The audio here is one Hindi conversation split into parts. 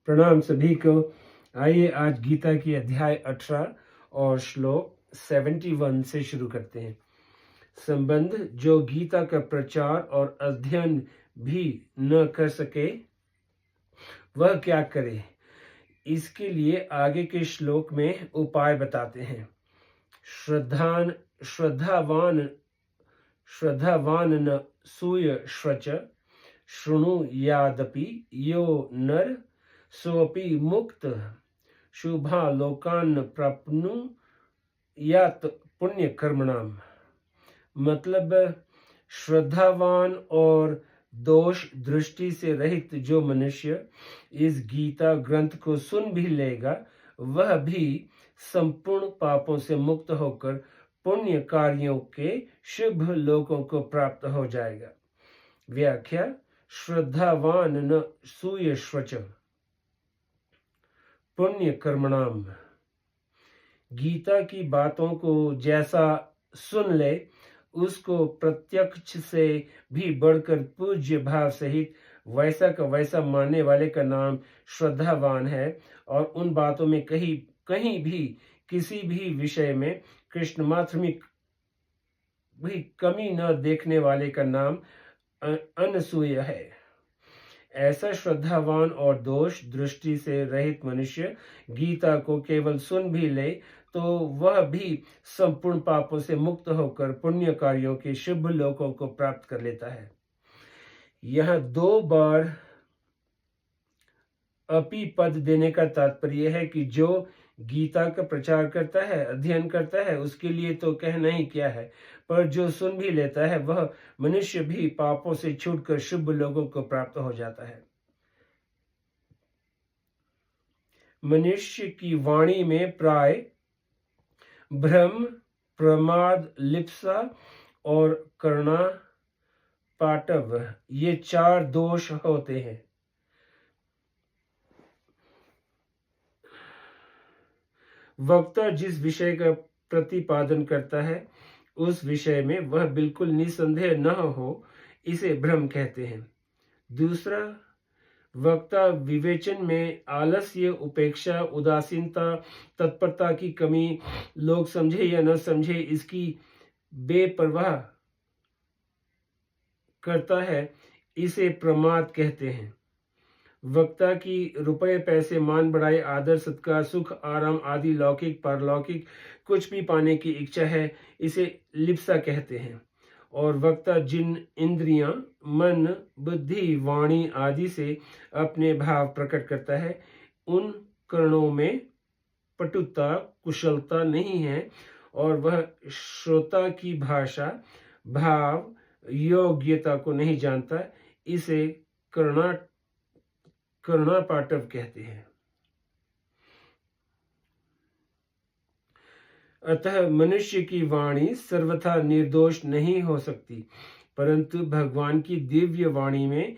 प्रणाम सभी को। आइए आज गीता की अध्याय 18 और श्लोक 71 से शुरू करते हैं। संबंध: जो गीता का प्रचार और अध्ययन भी न कर सके वह क्या करे। इसके लिए आगे के श्लोक में उपाय बताते हैं। श्रद्धावान न सूय श्वच शृणु यादपि यो नर सोपि मुक्त शुभा लोकान प्राप्नुयात पुण्य कर्मणाम। मतलब श्रद्धावान और दोष दृष्टि से रहित जो मनुष्य इस गीता ग्रंथ को सुन भी लेगा वह भी संपूर्ण पापों से मुक्त होकर पुण्य कार्यों के शुभ लोकों को प्राप्त हो जाएगा। व्याख्या: श्रद्धावान न सूयश्वच पुण्य कर्मणाम। गीता की बातों को जैसा सुन ले उसको प्रत्यक्ष से भी बढ़कर पूज्य भाव सहित वैसा का वैसा मानने वाले का नाम श्रद्धावान है, और उन बातों में कहीं भी किसी भी विषय में कृष्ण मात्र में भी कमी न देखने वाले का नाम अनसूय है। ऐसा श्रद्धावान और दोष दृष्टि से रहित मनुष्य गीता को केवल सुन भी ले तो वह भी संपूर्ण पापों से मुक्त होकर पुण्य कार्यों के शुभ लोकों को प्राप्त कर लेता है। यह 2 बार अपि पद देने का तात्पर्य है कि जो गीता का प्रचार करता है, अध्ययन करता है, उसके लिए तो कहना ही क्या है, पर जो सुन भी लेता है वह मनुष्य भी पापों से छूटकर शुभ लोगों को प्राप्त हो जाता है। मनुष्य की वाणी में प्राय भ्रम, प्रमाद, लिप्सा और करुणा पाटव ये 4 दोष होते हैं। वक्ता जिस विषय का प्रतिपादन करता है उस विषय में वह बिल्कुल निसंदेह न हो, इसे भ्रम कहते हैं। दूसरा, वक्ता विवेचन में आलस्य, उपेक्षा, उदासीनता, तत्परता की कमी, लोग समझे या न समझे इसकी बेपरवाह करता है, इसे प्रमाद कहते हैं। वक्ता की रुपए पैसे, मान बढ़ाई, आदर सत्कार, सुख आराम आदि लौकिक पारलौकिक कुछ भी पाने की इच्छा है, इसे लिप्सा कहते हैं। और वक्ता जिन इंद्रियां, मन, बुद्धि, वाणी आदि से अपने भाव प्रकट करता है उन करणों में पटुता, कुशलता नहीं है, और वह श्रोता की भाषा, भाव, योग्यता को नहीं जानता, इसे करुणा पाटव कहते हैं। अतः मनुष्य की वाणी सर्वथा निर्दोष नहीं हो सकती, परंतु भगवान की दिव्य वाणी में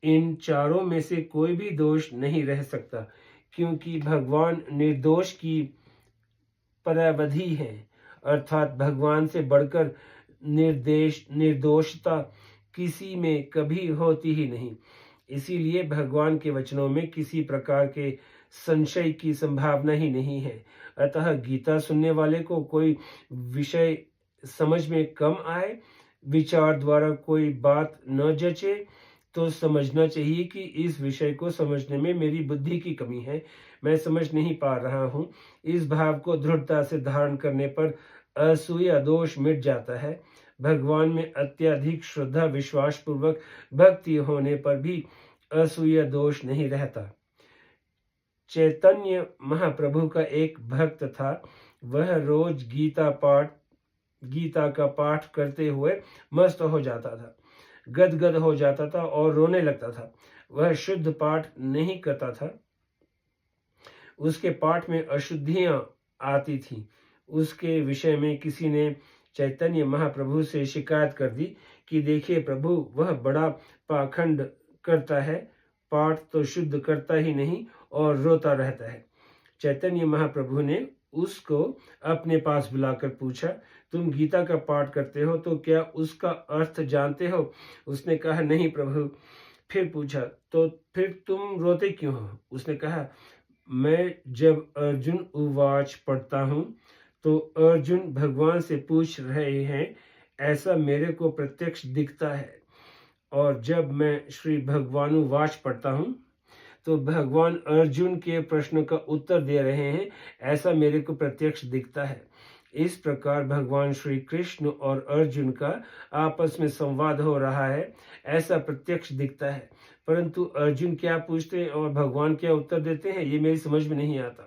इन 4 में से कोई भी दोष नहीं रह सकता, क्योंकि भगवान निर्दोष की परावधि है, अर्थात भगवान से बढ़कर निर्दोषता किसी में कभी होती ही नहीं। इसीलिए भगवान के वचनों में किसी प्रकार के संशय की संभावना ही नहीं है। अतः गीता सुनने वाले को कोई विषय समझ में कम आए, विचार द्वारा कोई बात न जचे, तो समझना चाहिए कि इस विषय को समझने में मेरी बुद्धि की कमी है, मैं समझ नहीं पा रहा हूँ। इस भाव को दृढ़ता से धारण करने पर असूया दोष मिट जाता है। भगवान में अत्यधिक श्रद्धा विश्वास पूर्वक भक्ति होने पर भी असूया दोष नहीं रहता। चैतन्य महाप्रभु का एक भक्त था। वह रोज गीता का पाठ करते हुए मस्त हो जाता था, गदगद हो जाता था और रोने लगता था। वह शुद्ध पाठ नहीं करता था, उसके पाठ में अशुद्धियां आती थी। उसके विषय में किसी ने चैतन्य महाप्रभु से शिकायत कर दी कि देखिए प्रभु, वह बड़ा पाखंड करता है, पाठ तो शुद्ध करता ही नहीं और रोता रहता है। चैतन्य महाप्रभु ने उसको अपने पास बुलाकर पूछा, तुम गीता का पाठ करते हो तो क्या उसका अर्थ जानते हो? उसने कहा, नहीं प्रभु, फिर पूछा, तो फिर तुम रोते क्यों हो? उसने कहा, मैं जब अर्जुन उवाच पढ़ता हूँ तो अर्जुन भगवान से पूछ रहे हैं, ऐसा मेरे को प्रत्यक्ष दिखता है। और जब मैं श्री भगवानुवाच पढ़ता हूँ तो भगवान अर्जुन के प्रश्न का उत्तर दे रहे हैं, ऐसा मेरे को प्रत्यक्ष दिखता है। इस प्रकार भगवान श्री कृष्ण और अर्जुन का आपस में संवाद हो रहा है, ऐसा प्रत्यक्ष दिखता है। परंतु अर्जुन क्या पूछते हैं और भगवान क्या उत्तर देते हैं, ये मेरी समझ में नहीं आता।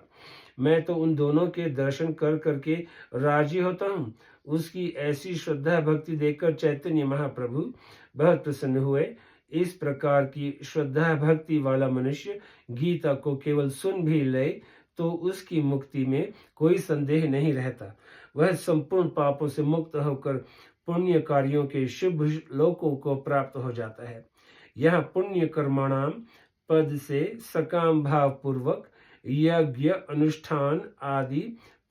मैं तो उन दोनों के दर्शन कर करके राजी होता हूँ। उसकी ऐसी श्रद्धा भक्ति देखकर चैतन्य महाप्रभु बहुत प्रसन्न हुए। इस प्रकार की श्रद्धा भक्ति वाला मनुष्य गीता को केवल सुन भी ले तो उसकी मुक्ति में कोई संदेह नहीं रहता। वह संपूर्ण पापों से मुक्त होकर पुण्य कार्यों के शुभ लोकों को प्राप्त हो जाता है। यह पुण्य कर्माणाम पद से सकाम भाव पूर्वक यज्ञ अनुष्ठान आदि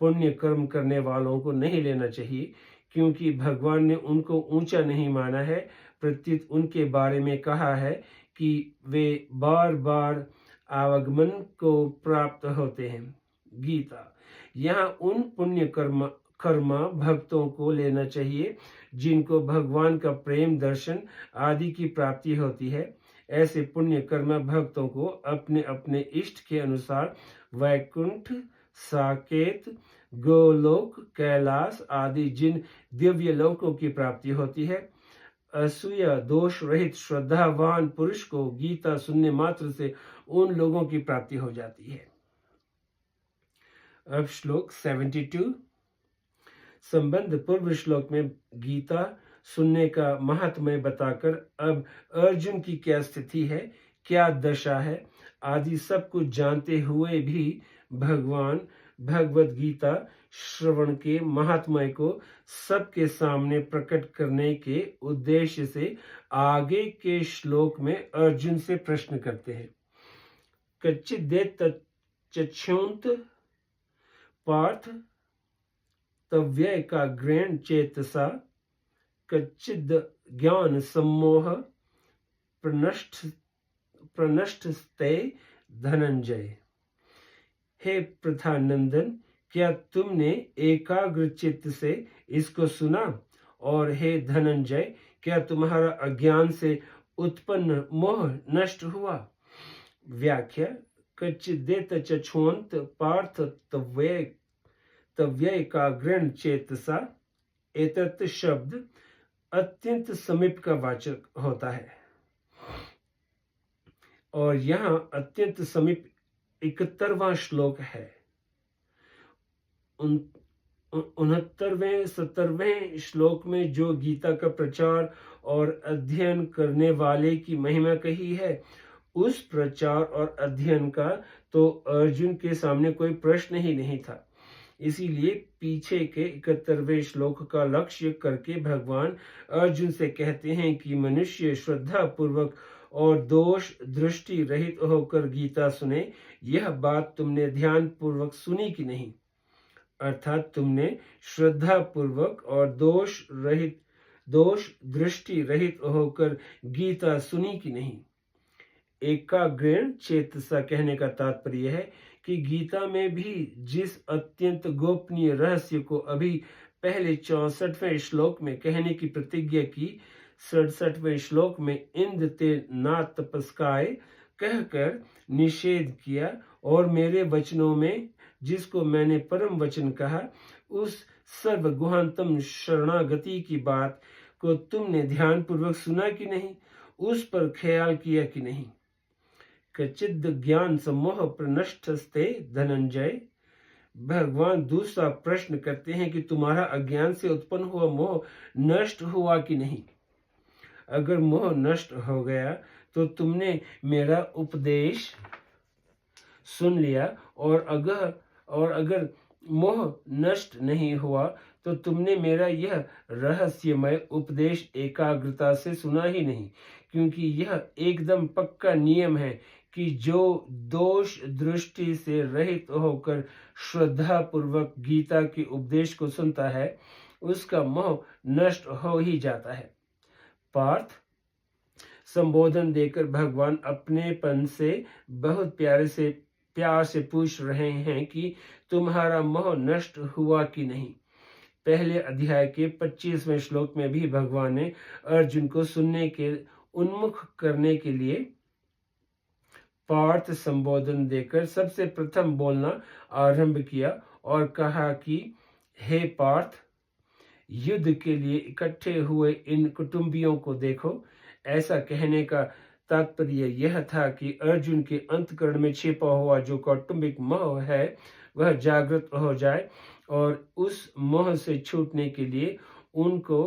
पुण्य कर्म करने वालों को नहीं लेना चाहिए, क्योंकि भगवान ने उनको ऊंचा नहीं माना है। प्रत्युत उनके बारे में कहा है कि वे बार बार आवागमन को प्राप्त होते हैं। गीता, यहाँ उन पुण्य कर्म भक्तों को लेना चाहिए जिनको भगवान का प्रेम दर्शन आदि की प्राप्ति होती है। ऐसे पुण्य कर्म भक्तों को अपने अपने इष्ट के अनुसार वैकुंठ, साकेत, गोलोक, कैलाश आदि जिन दिव्य लोकों की प्राप्ति होती है, असूया दोष रहित श्रद्धावान पुरुष को गीता सुनने मात्र से उन लोगों की प्राप्ति हो जाती है। अब श्लोक 72 संबंध पूर्व श्लोक में गीता सुनने का महात्म्य बताकर अब अर्जुन की क्या स्थिति है, क्या दशा है आदि सब कुछ जानते हुए भी भगवान भगवत गीता श्रवण के महात्म्य को सबके सामने प्रकट करने के उद्देश्य से आगे के श्लोक में अर्जुन से प्रश्न करते हैं। कच्चिदेत चक्षुंत पार्थ तव्यय का ग्रहण चेतसा कच्चिद ज्ञान सम्मोह प्रनष्टस्ते धनंजय। हे प्रथानंदन, क्या तुमने एकाग्र चित्त से इसको सुना? और हे धनंजय, क्या तुम्हारा अज्ञान से उत्पन्न मोह नष्ट हुआ? व्याख्या, कच्चिदेत चक्षुंत पार्थ तव्यय का ग्रहण चेतसा, एतत् शब्द अत्यंत समीप का वाचक होता है और यहाँ अत्यंत समीप 71वां श्लोक है। 69वें 70वें श्लोक में जो गीता का प्रचार और अध्ययन करने वाले की महिमा कही है, उस प्रचार और अध्ययन का तो अर्जुन के सामने कोई प्रश्न ही नहीं था। इसीलिए पीछे के 71वें श्लोक का लक्ष्य करके भगवान अर्जुन से कहते हैं कि मनुष्य श्रद्धा पूर्वक और दोष दृष्टि रहित होकर गीता सुने। यह बात तुमने ध्यान पूर्वक सुनी कि नहीं? अर्थात तुमने श्रद्धा पूर्वक और दोष दृष्टि रहित होकर गीता सुनी कि नहीं? एकाग्रेण चेतसा कहने का तात्पर्य है कि गीता में भी जिस अत्यंत गोपनीय रहस्य को अभी पहले 64वें श्लोक में कहने की प्रतिज्ञा की, 67वें श्लोक में इंद ते ना तपस्काय कहकर निषेध किया और मेरे वचनों में जिसको मैंने परम वचन कहा, उस सर्वगुहांतम शरणागति की बात को तुमने ध्यान पूर्वक सुना कि नहीं? उस पर ख्याल किया कि नहीं? कचिद ज्ञान सम्मोह प्रनष्टस्ते धनंजय। भगवान दूसरा प्रश्न करते हैं कि तुम्हारा अज्ञान से उत्पन्न हुआ मोह नष्ट हुआ कि नहीं? अगर मोह नष्ट हो गया तो तुमने मेरा उपदेश सुन लिया, और अगर मोह नष्ट नहीं हुआ तो तुमने मेरा यह रहस्यमय उपदेश एकाग्रता से सुना ही नहीं, क्योंकि यह एकदम पक्का नियम है कि जो दोष दृष्टि से रहित होकर श्रद्धा पूर्वक गीता के उपदेश को सुनता है, उसका मोह नष्ट हो ही जाता है। पार्थ, संबोधन देकर भगवान अपनेपन से बहुत प्यार से पूछ रहे हैं कि तुम्हारा मोह नष्ट हुआ कि नहीं। पहले अध्याय के 25वें श्लोक में भी भगवान ने अर्जुन को सुनने के उन्मुख करने के लिए पार्थ संबोधन देकर सबसे प्रथम बोलना आरंभ किया और कहा कि हे पार्थ, युद्ध के लिए इकट्ठे हुए इन कुटुंबियों को देखो। ऐसा कहने का तात्पर्य यह था कि अर्जुन के अंतकरण में छिपा हुआ जो कौटुंबिक मोह है वह जागृत हो जाए और उस मोह से छूटने के लिए उनको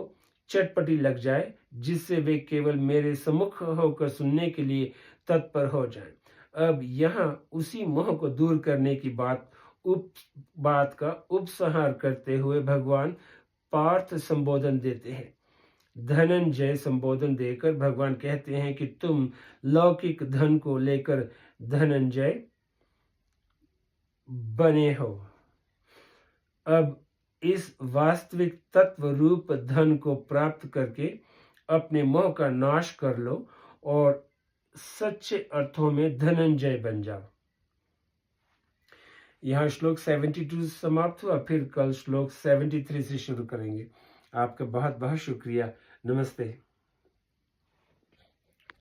चटपटी लग जाए, जिससे वे केवल मेरे सम्मुख होकर सुनने के लिए तत्पर हो जाएं। अब यहाँ उसी मोह को दूर करने की बात का उपसंहार करते हुए भगवान पार्थ संबोधन देते हैं। धनंजय संबोधन देकर भगवान कहते हैं कि तुम लौकिक धन को लेकर धनंजय बने हो। अब इस वास्तविक तत्व रूप धन को प्राप्त करके अपने मोह का नाश कर लो और सच्चे अर्थों में धनंजय बन जाओ। यहाँ श्लोक 72 समाप्त हुआ, फिर कल श्लोक 73 से शुरू करेंगे। आपका बहुत बहुत शुक्रिया। नमस्ते।